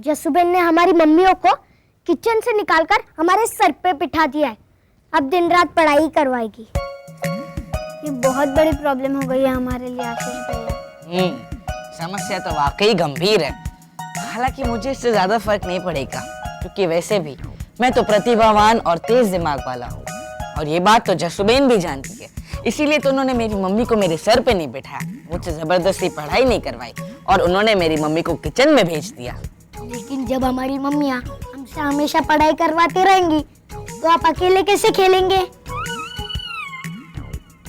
जसुबेन ने हमारी मम्मियों को किचन से निकालकर हमारे सर पे बिठा दिया है। अब दिन रात पढ़ाई करवाएगी। ये बहुत बड़ी प्रॉब्लम हो गई है हमारे लिए आशीष भैया। समस्या तो वाकई गंभीर है। हालांकि मुझे इससे ज्यादा फर्क नहीं पड़ेगा, क्योंकि वैसे भी मैं तो प्रतिभावान और तेज दिमाग वाला हूँ, और ये बात तो जसुबेन भी जानती है। इसीलिए तो उन्होंने मेरी मम्मी को मेरे सर पे नहीं बिठाया, मुझसे जबरदस्ती पढ़ाई नहीं करवाई, और उन्होंने मेरी मम्मी को किचन में भेज दिया। लेकिन जब हमारी मम्मियाँ हमसे हमेशा पढ़ाई करवाती रहेंगी तो आप अकेले कैसे खेलेंगे?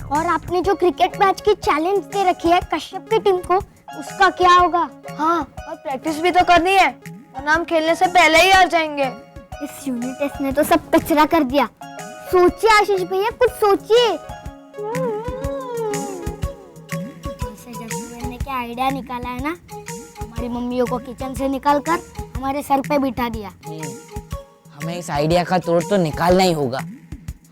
और आपने जो क्रिकेट मैच की चैलेंज दे रखी है कश्यप की टीम को, उसका क्या होगा? हाँ, और प्रैक्टिस भी तो करनी है, वरना हम खेलने से पहले ही हार जाएंगे। इस यूनिट टेस्ट ने तो सब कचरा कर दिया। सोचिए आशीष भैया, कुछ सोचिए। जैसे जसुबेन ने क्या आइडिया निकाला है ना, हमारी मम्मियों को किचन से निकालकर हमारे सर पे बिठा दिया। हमें इस आइडिया का तोड़ तो निकालना ही होगा।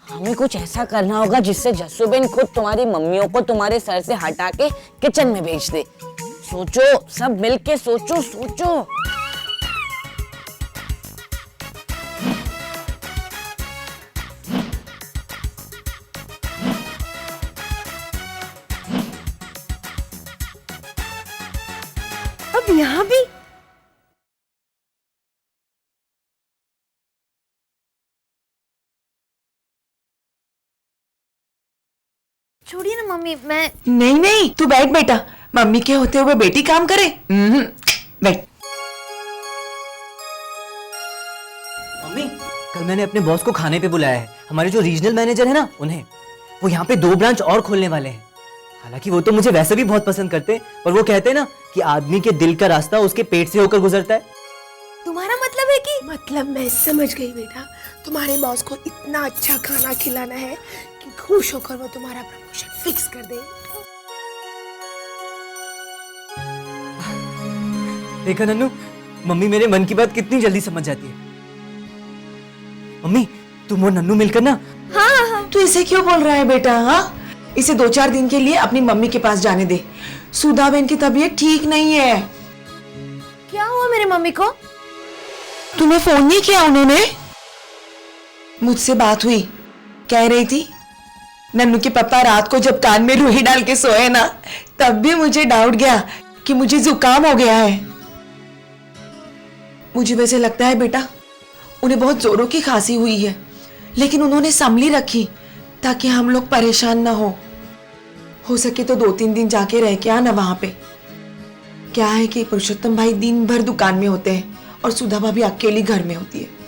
हमें कुछ ऐसा करना होगा जिससे जसुबेन खुद तुम्हारी मम्मियों को तुम्हारे सर से हटा के किचन में भेज दे। सोचो, सब मिलके सोचो सोचो। अब यहाँ भी छोड़िए ना मम्मी, मैं नहीं नहीं, तू बैठ बेटा, मम्मी के होते हुए बेटी काम करे। बैठ। मम्मी, कल मैंने अपने बॉस को खाने पे बुलाया है। हमारे जो रीजनल मैनेजर है ना, उन्हें। वो यहाँ पे 2 ब्रांच और खोलने वाले हैं। हालांकि वो तो मुझे वैसे भी बहुत पसंद करते हैं, पर वो कहते हैं ना कि आदमी के दिल का रास्ता उसके पेट से होकर गुजरता है। तुम्हारा मतलब है कि मतलब मैं समझ गई बेटा, तुम्हारे बॉस को इतना अच्छा खाना खिलाना है कि खुश होकर वो तुम्हारा प्रमोशन फिक्स कर दे। देखा नन्नू, मम्मी मेरे मन की बात कितनी जल्दी समझ जाती है। मम्मी, तुम और नन्नू मिलकर ना। हाँ, तू इसे क्यों बोल रहा है बेटा? हाँ, इसे 2-4 दिन के लिए अपनी मम्मी के पास जाने दे। सुधा बहन की तबीयत ठीक नहीं है। क्या हुआ मेरे मम्मी को? तुम्हें फोन नहीं किया उन्होंने? मुझसे बात हुई, कह रही थी नन्नू के पापा रात को जब कान में रूही डाल के सोए ना, तब भी मुझे डाउट गया कि मुझे जुकाम हो गया है। मुझे वैसे लगता है बेटा उन्हें बहुत जोरों की खांसी हुई है, लेकिन उन्होंने संभली रखी ताकि हम लोग परेशान ना हो सके तो 2-3 दिन जाके रह के आना वहां पे। क्या है कि पुरुषोत्तम भाई दिन भर दुकान में होते हैं और सुधा भाभी अकेली घर में होती है।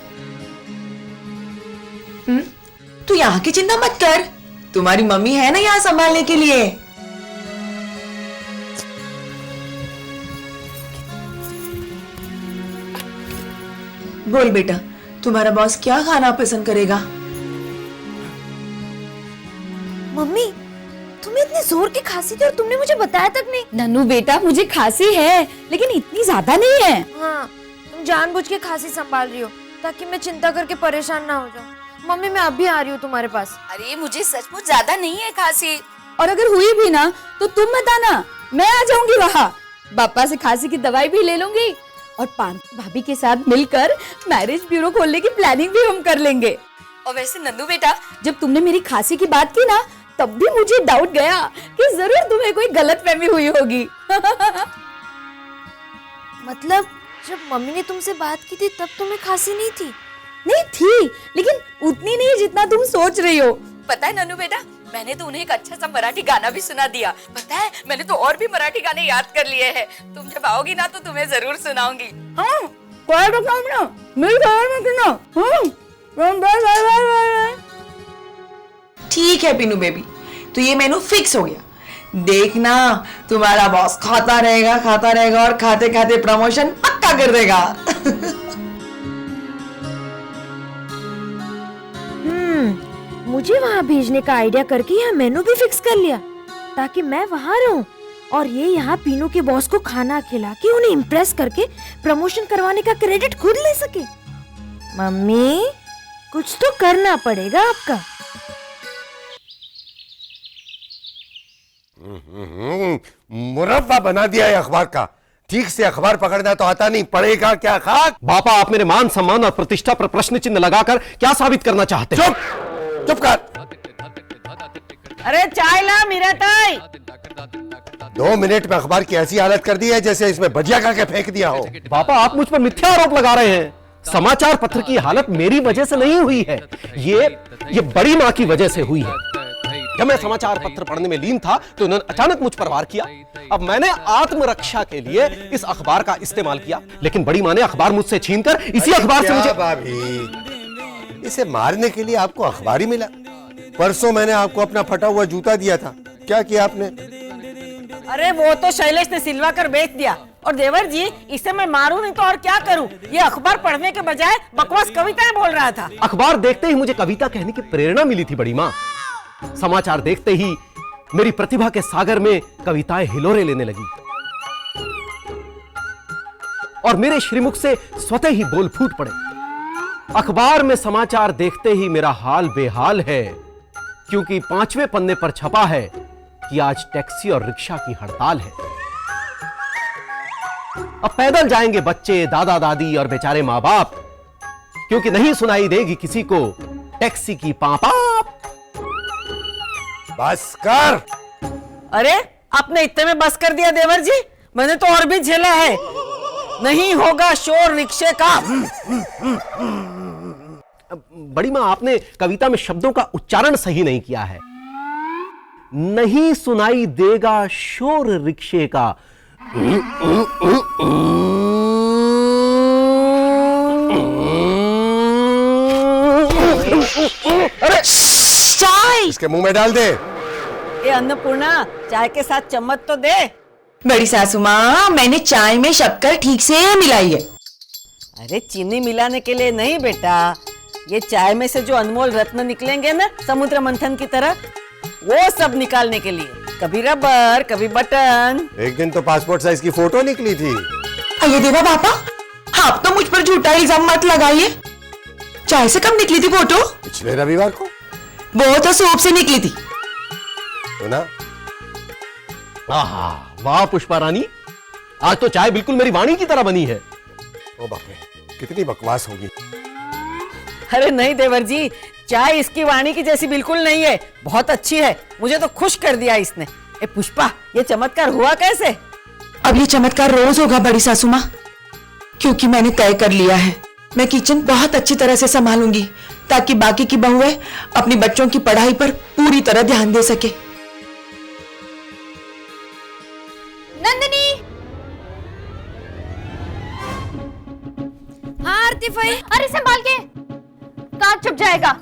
तू यहाँ की चिंता मत कर, तुम्हारी मम्मी है ना यहाँ संभालने के लिए। बोल बेटा, तुम्हारा बॉस क्या खाना पसंद करेगा? मम्मी, तुम्हें इतनी जोर की खांसी थी और तुमने मुझे बताया तक नहीं। नन्नू बेटा, मुझे खांसी है, लेकिन इतनी ज्यादा नहीं है। हाँ, तुम जानबूझ के खांसी संभाल रही हो ताकि मैं चिंता करके परेशान ना हो जाऊं। मम्मी, मैं अभी आ रही हूँ तुम्हारे पास। अरे मुझे सचमुच ज्यादा नहीं है खांसी, और अगर हुई भी ना तो तुम बताना, मैं आ जाऊंगी वहाँ। पापा से खांसी की दवाई भी ले लूंगी, और पांचू भाभी के साथ मिलकर मैरिज ब्यूरो खोलने की प्लानिंग भी हम कर लेंगे। और वैसे नन्नू बेटा, जब तुमने मेरी खांसी की बात की ना, तब भी मुझे डाउट गया कि जरूर तुम्हें कोई गलतफहमी हुई होगी। मतलब जब मम्मी ने तुमसे बात की थी तब तुम्हें खांसी नहीं थी? नहीं थी, लेकिन उतनी नहीं जितना तुम सोच रही हो। पता है नन्नू बेटा, मैंने तो उन्हें एक अच्छा सा मराठी गाना भी सुना दिया। पता है, मैंने तो और भी मराठी गाने याद कर लिए हैं। तुम जब आओगी ना तो तुम्हें जरूर सुनाऊंगी। हाँ, ठीक है पीनू बेबी, तो ये मेनू फिक्स हो गया। देखना तुम्हारा बॉस खाता रहेगा और खाते खाते प्रमोशन पक्का कर देगा। मुझे वहाँ भेजने का आइडिया करके यह मेनू भी फिक्स कर लिया ताकि मैं वहाँ रहूं और ये यहाँ पीनू के बॉस को खाना खिला के उन्हें इम्प्रेस करके प्रमोशन करवाने का क्रेडिट खुद ले सके। मम्मी, कुछ तो करना पड़ेगा आपका। मुरब्बा बना दिया है अखबार का। ठीक से अखबार पकड़ना तो आता नहीं, पढ़ेगा क्या खाक? पापा, आप मेरे मान सम्मान और प्रतिष्ठा पर प्रश्न चिन्ह लगाकर क्या साबित करना चाहते हैं? चुप चुप कर। अरे चाय ला मीरा ताई। 2 मिनट में अखबार की ऐसी हालत कर दी है जैसे इसमें भजिया खा के फेंक दिया हो। पापा, आप मुझ पर मिथ्या आरोप लगा रहे हैं। समाचार पत्र की हालत मेरी वजह से नहीं हुई है, ये बड़ी माँ की वजह से हुई है। जब मैं समाचार पत्र पढ़ने में लीन था तो उन्होंने अचानक मुझ पर वार किया। अब मैंने आत्मरक्षा के लिए इस अखबार का इस्तेमाल किया, लेकिन बड़ी माँ ने अखबार मुझसे छीनकर इसी अखबार से मुझे। भाभी, इसे मारने के लिए आपको अखबार ही मिला? परसों मैंने आपको अपना फटा हुआ जूता दिया था, क्या किया आपने? अरे वो तो शैलेश ने सिलवा कर बेच दिया। और देवर जी, इसे मैं मारूं नहीं तो और क्या करूं? ये अखबार पढ़ने के बजाय बकवास कविताएं बोल रहा था। अखबार देखते ही मुझे कविता कहने की प्रेरणा मिली थी बड़ी माँ। समाचार देखते ही मेरी प्रतिभा के सागर में कविताएं हिलोरे लेने लगी और मेरे श्रीमुख से स्वतः ही बोल फूट पड़े। अखबार में समाचार देखते ही मेरा हाल बेहाल है, क्योंकि 5वें पन्ने पर छपा है कि आज टैक्सी और रिक्शा की हड़ताल है। अब पैदल जाएंगे बच्चे, दादा दादी और बेचारे मां बाप, क्योंकि नहीं सुनाई देगी किसी को टैक्सी की पापा। बस कर। अरे आपने इतने में बस कर दिया देवर जी? मैंने तो और भी झेला है। नहीं होगा शोर रिक्शे का। बड़ी मां, आपने कविता में शब्दों का उच्चारण सही नहीं किया है। नहीं सुनाई देगा शोर रिक्शे का। अरे चाय। इसके मुंह में डाल दे। ये अन्नपूर्णा, चाय के साथ चम्मच तो दे। बड़ी सासू माँ, मैंने चाय में शक्कर ठीक से मिलाई है। अरे चीनी मिलाने के लिए नहीं बेटा, ये चाय में से जो अनमोल रत्न निकलेंगे ना समुद्र मंथन की तरह, वो सब निकालने के लिए। कभी रबर, कभी बटन। एक दिन तो पासपोर्ट साइज की फोटो निकली थी। अये देवा पापा, आप तो मुझ पर झूठा इल्जाम मत लगाइए। चाय से कब निकली थी फोटो? पिछले रविवार को। वो तो सूप से निकली थी। सुना? आहा, वाह पुष्पा रानी, आज तो चाय बिल्कुल मेरी वाणी की तरह बनी है। ओ बाप रे, कितनी बकवास होगी। अरे नहीं देवर जी, चाय इसकी वाणी की जैसी बिल्कुल नहीं है, बहुत अच्छी है। मुझे तो खुश कर दिया इसने। ए पुष्पा, ये चमत्कार हुआ कैसे? अब ये चमत्कार रोज होगा बड़ी सासू माँ, क्योंकि मैंने तय कर लिया है मैं किचन बहुत अच्छी तरह से संभालूंगी, ताकि बाकी की बहुएं अपनी बच्चों की पढ़ाई पर पूरी तरह ध्यान दे सके। नंदिनी। हाँ आरती भाई। अरे संभाल के, कान चुप जाएगा।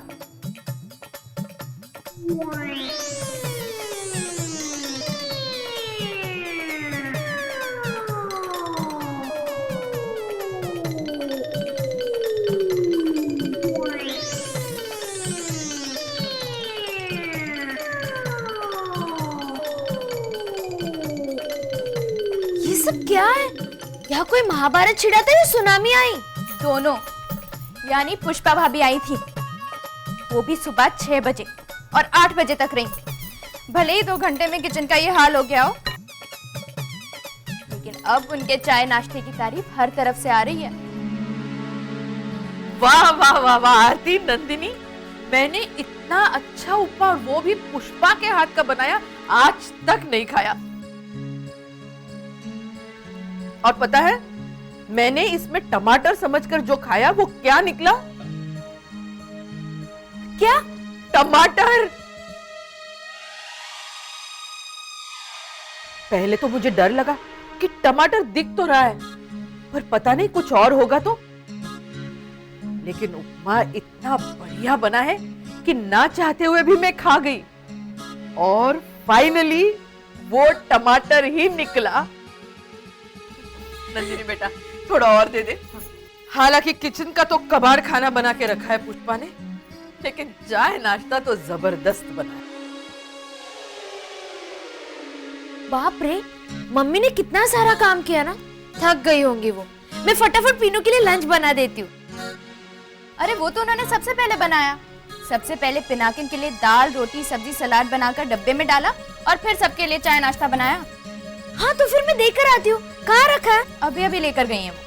ये सब क्या है? यहाँ कोई महाभारत छिड़ा था या सुनामी आई? दोनों, यानी पुष्पा भाभी आई थी, वो भी सुबह 6 बजे और 8 बजे तक रही। भले ही 2 घंटे में किचन का ये हाल हो गया हो, लेकिन अब उनके चाय नाश्ते की तारीफ हर तरफ से आ रही है। वाह वाह वाह वाह आरती, नंदिनी, मैंने इतना अच्छा उपमा और वो भी पुष्पा के हाथ का बनाया आज तक नहीं खाया। और पता है, मैंने इसमें टमाटर समझकर जो खाया वो क्या निकला? क्या? टमाटर। पहले तो मुझे डर लगा कि टमाटर दिख तो रहा है, पर पता नहीं कुछ और होगा तो। लेकिन उपमा इतना बढ़िया बना है कि ना चाहते हुए भी मैं खा गई, और फाइनली वो टमाटर ही निकला। नंदिनी बेटा, थोड़ा और दे दे। हालांकि किचन का तो कबाड़ खाना बना के रखा है पुष्पा ने, लेकिन चाय नाश्ता तो जबरदस्त बना है। बाप रे, मम्मी ने कितना सारा काम किया ना, थक गई होंगी वो। मैं फटाफट पीनू के लिए लंच बना देती हूँ। अरे वो तो उन्होंने सबसे पहले बनाया। सबसे पहले पिनाकिन के लिए दाल, रोटी, सब्जी, सलाद बनाकर डब्बे में डाला और फिर सबके लिए चाय नाश्ता बनाया। हाँ तो फिर मैं देकर आती हूँ, कहाँ रखा है? अभी अभी लेकर गई हैं वो।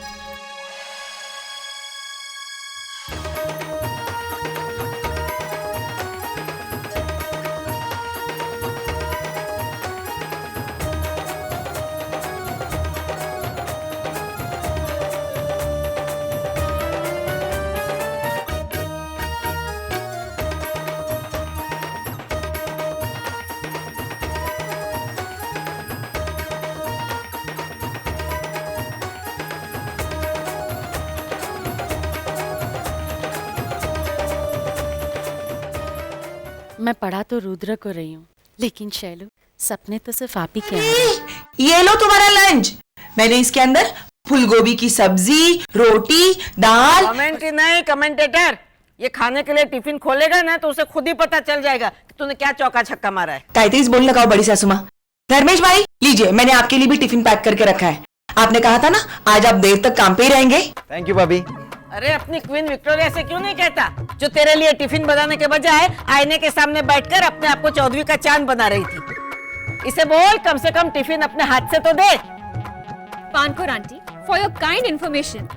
मैं पढ़ा तो रुद्र को रही हूँ, लेकिन शैलू सपने तो सिर्फ आप ही के आ रहे हैं। ये लो तुम्हारा लंच। मैंने इसके अंदर फूलगोभी की सब्जी, रोटी, दाल। कमेंट नहीं, कमेंटेटर। ये खाने के लिए टिफिन खोलेगा ना तो उसे खुद ही पता चल जाएगा कि तूने क्या चौका छक्का मारा है। कायतीस बोल लगाओ बड़ी सासू माँ। धर्मेश भाई लीजिए, मैंने आपके लिए भी टिफिन पैक करके रखा है। आपने कहा था ना आज आप देर तक काम पे ही रहेंगे। थैंक यू भाभी। अरे अपनी क्वीन विक्टोरिया से क्यों नहीं कहता, जो तेरे लिए टिफिन बनाने के बजाय आईने के सामने बैठकर अपने आप को चौधरी का चांद बना रही थी। इसे बोल कम से कम टिफिन अपने हाथ से तो दे। Pankaur aunty, for your kind information,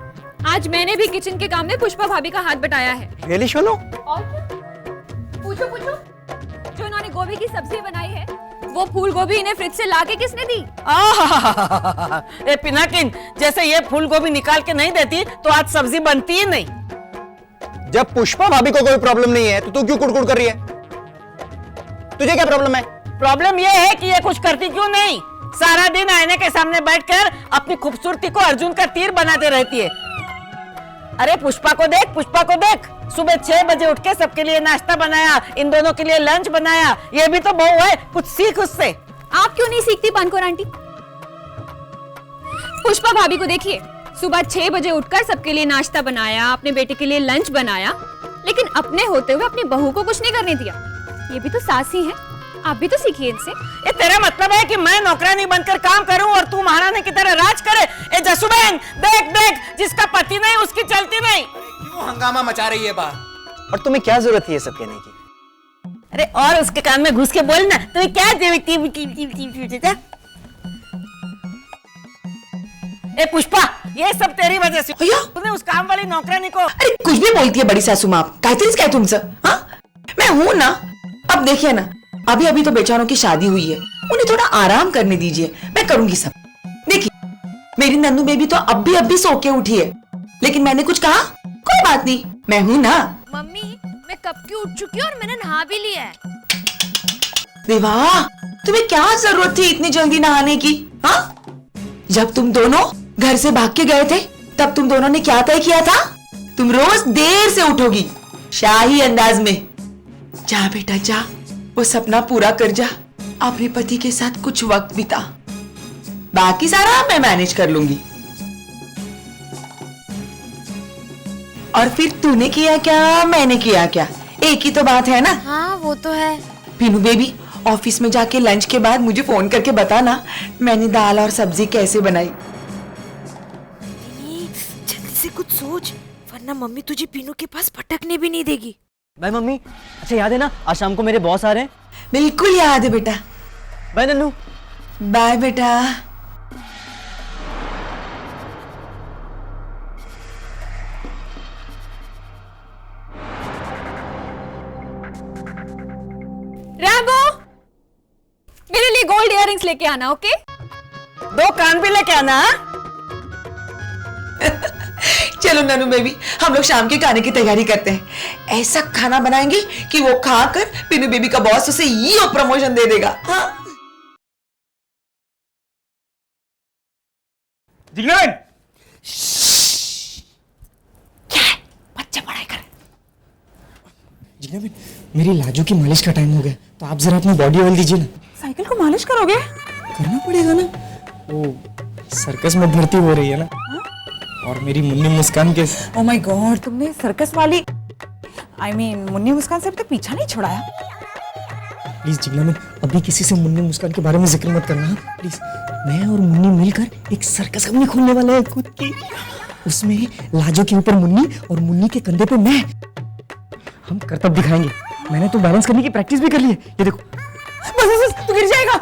आज मैंने भी किचन के काम में पुष्पा भाभी का हाथ बटाया है। रियली शोनो? और क्या? पूछो पूछो। जो इन्होंने गोभी की सब्जी बनाई है, वो फूल गोभी इन्हें फ्रिज से लाके किसने दी? ए पिनाकिन, जैसे ये फूल गोभी निकाल के नहीं देती तो आज सब्जी बनती ही नहीं। जब पुष्पा भाभी को कोई प्रॉब्लम नहीं है तो तू क्यों कुड़कुड़ कर रही है? तुझे क्या प्रॉब्लम है? प्रॉब्लम ये है कि ये कुछ करती क्यों नहीं। सारा दिन आईने के सामने बैठकर अपनी खूबसूरती को अर्जुन का तीर बनाते रहती है। अरे पुष्पा को देख, पुष्पा को देख। सुबह 6 बजे उठ के सबके लिए नाश्ता बनाया, इन दोनों के लिए लंच बनाया। ये भी तो बहू है, कुछ सीख उससे। आप क्यों नहीं सीखती पानकोर आंटी? पुष्पा भाभी को देखिए, सुबह 6 बजे उठकर सबके लिए नाश्ता बनाया, अपने बेटे के लिए लंच बनाया, लेकिन अपने होते हुए अपनी बहू को कुछ नहीं करने दिया। ये भी तो सास ही है, आप भी तो सीखिए इनसे। ये तेरा मतलब है कि मैं नौकरानी बनकर काम करूं और तू महारानी की तरह राज करे? ए जसुबेन, देख देख, जिसका पति नहीं उसकी चलती नहीं। क्यों हंगामा मचा रही है बाहर? और तुम्हें क्या जरूरत है ये सब कहने की? अरे और उसके कान में घुस के बोल ना, तुम्हें क्या ए पुष्पा, ये सब तेरी वजह से। तूने उस काम वाली नौकरानी को। अरे कुछ भी बोलती है बड़ी सासू माँ। कायतीस क्या है तुमसे? हाँ, मैं हूं ना। अब देखिए ना, अभी अभी तो बेचारों की शादी हुई है, उन्हें थोड़ा आराम करने दीजिए। मैं करूंगी सब। देखिए मेरी नन्नू बेबी तो अब भी सो के उठी है, लेकिन मैंने कुछ कहा? कोई बात नहीं, मैं हूं ना। मम्मी, मैं कब की उठ चुकी हूँ और मैंने नहा भी लिया है। देवा, तुम्हें क्या जरूरत थी इतनी जल्दी नहाने की? हाँ, जब तुम दोनों घर से भाग के गए थे तब तुम दोनों ने क्या तय किया था? तुम रोज देर से उठोगी, शाही अंदाज में। जा बेटा जा, वो सपना पूरा कर जा, अपने पति के साथ कुछ वक्त बिता। बाकी सारा मैं मैनेज कर लूंगी। और फिर तूने किया क्या, मैंने किया क्या, एक ही तो बात है ना? हाँ वो तो है। पीनू बेबी, ऑफिस में जाके लंच के बाद मुझे फोन करके बताना मैंने दाल और सब्जी कैसे बनाई। जल्दी से कुछ सोच, वरना मम्मी तुझे पीनू के पास भटकने भी नहीं देगी। Bye mummy. अच्छा याद है ना, आज शाम को मेरे बॉस आ रहे हैं? बिल्कुल याद है बेटा। बाय नन्नू। बाय बेटा। रैम्बो, मेरे लिए गोल्ड इयररिंग्स लेके आना, ओके? 2 कान भी लेके आना। चलो ननू बेबी, हम लोग शाम के खाने की तैयारी करते हैं। ऐसा खाना बनाएंगे कि वो खाकर पीनू बेबी का बॉस उसे ये प्रमोशन दे देगा। हाँ? जिग्नान! क्या है? बच्चा पढ़ाई कर। जिग्नान, मेरी लाजू की मालिश का टाइम हो गया, तो आप जरा अपनी बॉडी ऑयल दीजिए ना। साइकिल को मालिश करोगे? करना पड़ेगा ना, वो सर्कस में भर्ती हो रही है ना। और मेरी मुन्नी मुस्कान के। ओह माय गॉड, तुमने सर्कस वाली मुन्नी मुस्कान से अभी तक पीछा नहीं छुड़ाया। प्लीज जिग्ना, अभी किसी से मुन्नी मुस्कान के बारे में जिक्र मत करना प्लीज। मैं और मुन्नी मिलकर एक सर्कस कंपनी खोलने वाले हैं खुद की। उसमें लाजो के ऊपर मुन्नी और मुन्नी के कंधे पे मैं। हम करतब दिखाएंगे। मैंने तो बैलेंस करने की प्रैक्टिस भी कर ली है, ये देखो। बस तू गिर जाएगा।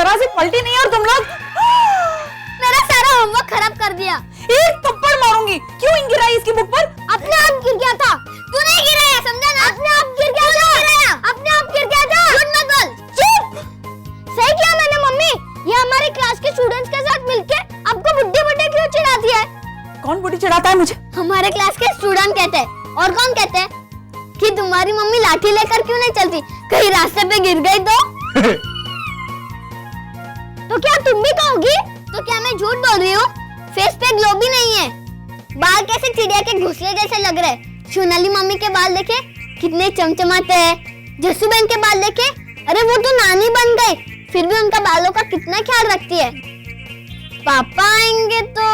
जरा सी पलटी नहीं है और तुम लोग मेरा सारा होमवर्क खराब कर दिया। एक थप्पड़ मारूंगी। क्यों इंग गिराई इसकी बुक पर? अपने आप गिर गया था। तू नहीं गिराया, समझा ना? अपने आप गिर गया था। अपने आप गिर गया था। झूठ मत बोल। चुप। सही किया मैंने मम्मी। ये हमारे क्लास के स्टूडेंट्स के साथ मिलके आपको बुड्ढे बुड्ढे क्यों चिढ़ाती है? कौन बुढ़ी चिढ़ाता है मुझे? हमारे क्लास के स्टूडेंट कहते हैं। और कौन कहते हैं कि तुम्हारी मम्मी लाठी लेकर क्यों नहीं चलती, कहीं रास्ते पे गिर गई तो क्या तुम भी कहोगी? तो क्या मैं झूठ बोल रही हूँ? फेस पे ग्लो भी नहीं है। बाल कैसे चिड़िया के घोंसले जैसे लग रहे। सोनाली मम्मी के बाल देखे कितने चमचमाते हैं। जस्सू बहन के बाल देखे, अरे वो तो नानी बन गई, फिर भी उनका बालों का कितना ख्याल रखती है। पापा आएंगे तो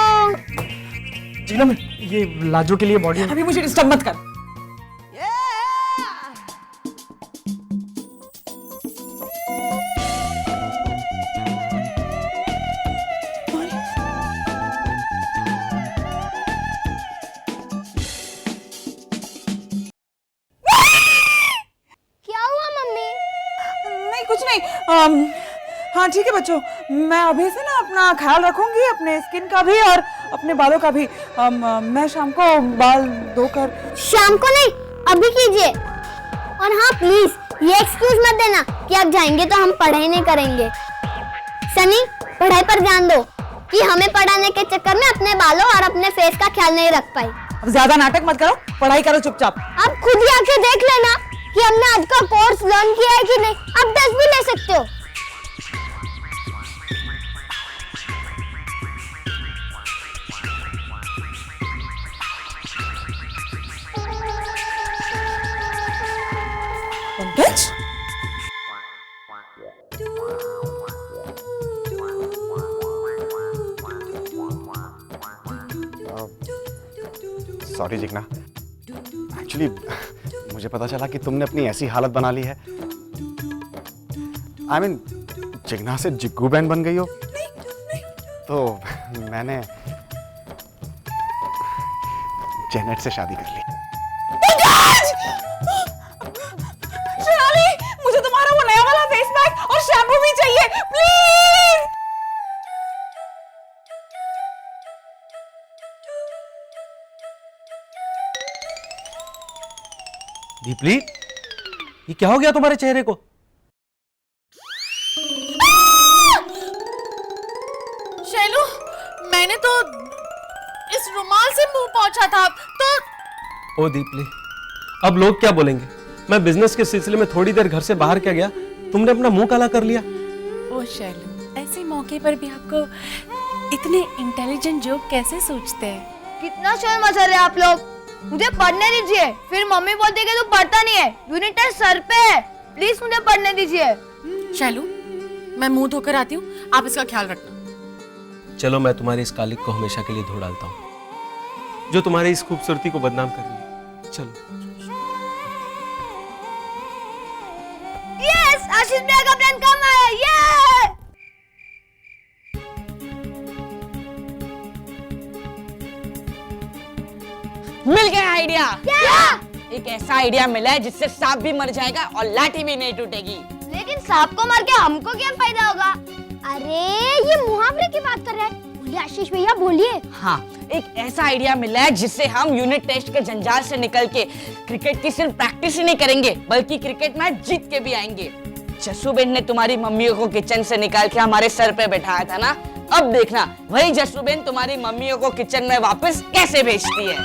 जिगना मैं ये लाजो के लिए बॉडी अभी मुझे डिस्टर्ब मत कर। क्या हुआ मम्मी? नहीं कुछ नहीं। हाँ ठीक है बच्चों, मैं अभी से ना अपना ख्याल रखूंगी, अपने स्किन का भी और अपने बालों का भी। मैं शाम को बाल धोकर। शाम को नहीं, अभी कीजिए। और हाँ प्लीज ये एक्सक्यूज मत देना कि आप जाएंगे तो हम पढ़ाई नहीं करेंगे। सनी, पढ़ाई पर ध्यान दो कि हमें पढ़ाने के चक्कर में अपने बालों और अपने फेस का ख्याल नहीं रख पाई। अब ज्यादा नाटक मत करो, पढ़ाई करो चुपचाप। आप खुद ही आके देख लेना कि हमने आज का कोर्स लर्न किया है कि नहीं। आप 10 भी ले सकते हो। पंकज, सॉरी जिगना, एक्चुअली मुझे पता चला कि तुमने अपनी ऐसी हालत बना ली है। I mean, जिगना से जिग्गू बहन बन गई हो। तो मैंने जेनेट से शादी कर ली। मुझे तुम्हारा वो नया वाला फेस पैक और शैम्पू भी चाहिए प्लीज। दीपली, ये क्या हो गया तुम्हारे चेहरे को? शैलू, मैंने तो इस रुमाल से मुंह पोंछा था तो। ओ दीपली, अब लोग क्या बोलेंगे? मैं बिजनेस के सिलसिले में थोड़ी देर घर से बाहर क्या गया, तुमने अपना मुंह काला कर लिया। ओ शैलू, ऐसे मौके पर भी आपको इतने इंटेलिजेंट जोक कैसे सोचते हैं? कितना शोर मचा रहे आप लोग। मुझे पढ़ने दीजिए, फिर मम्मी बोलती है कि तू पढ़ता नहीं है। यूनिट टेस्ट सर पे है, प्लीज मुझे पढ़ने दीजिए। शैलू, मैं मुंह धोकर आती हूँ, आप इसका ख्याल रखना। चलो, मैं तुम्हारी इस कालिक को हमेशा के लिए धो डालता हूँ, जो तुम्हारी इस खूबसूरती को बदनाम कर रही है। चलो। यस, आशीष भैया का प्लान काम आया। ये मिल गया आइडिया। क्या? एक ऐसा आइडिया मिला है जिससे सांप भी मर जाएगा और लाठी भी नहीं टूटेगी। लेकिन सांप को मार के हमको क्या फायदा होगा? अरे ये मुहावरे की बात कर रहे हैं। बोलिए आशीष भैया, बोलिए। हाँ, एक ऐसा आइडिया मिला है जिससे हम यूनिट टेस्ट के जंजाल से निकल के क्रिकेट की सिर्फ प्रैक्टिस ही नहीं करेंगे, बल्कि क्रिकेट मैच जीत के भी आएंगे। जस्सूबेन ने तुम्हारी मम्मियों को किचन से निकाल के हमारे सर पे बैठाया था ना, अब देखना वही जस्सूबेन तुम्हारी मम्मियों को किचन में वापस कैसे भेजती है।